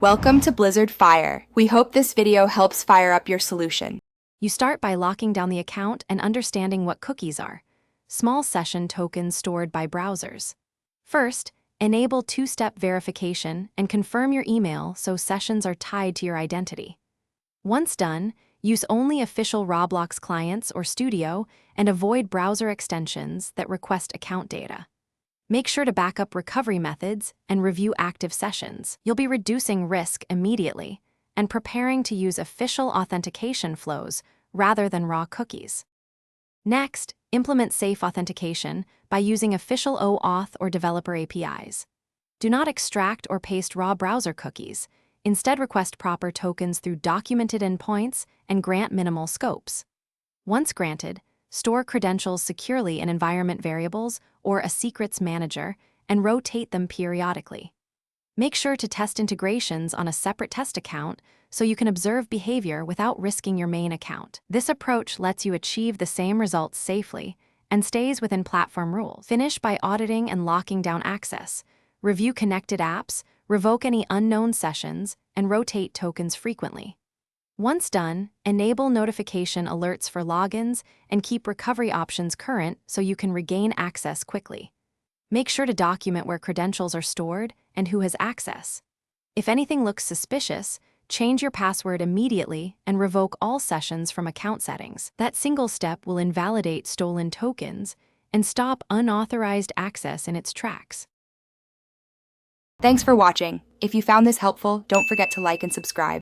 Welcome to Blizzard Fire. We hope this video helps fire up your solution. You start by locking down the account and understanding what cookies are, small session tokens stored by browsers. First, enable two-step verification and confirm your email so sessions are tied to your identity. Once done, use only official Roblox clients or Studio and avoid browser extensions that request account data. Make sure to back up recovery methods and review active sessions. You'll be reducing risk immediately and preparing to use official authentication flows rather than raw cookies. Next, implement safe authentication by using official OAuth or developer APIs. Do not extract or paste raw browser cookies. Instead, request proper tokens through documented endpoints and grant minimal scopes. Once granted, store credentials securely in environment variables or a secrets manager and rotate them periodically. Make sure to test integrations on a separate test account so you can observe behavior without risking your main account. This approach lets you achieve the same results safely and stays within platform rules. Finish by auditing and locking down access. Review connected apps, revoke any unknown sessions, and rotate tokens frequently. Once done, enable notification alerts for logins and keep recovery options current so you can regain access quickly. Make sure to document where credentials are stored and who has access. If anything looks suspicious, change your password immediately and revoke all sessions from account settings. That single step will invalidate stolen tokens and stop unauthorized access in its tracks. Thanks for watching. If you found this helpful, don't forget to like and subscribe.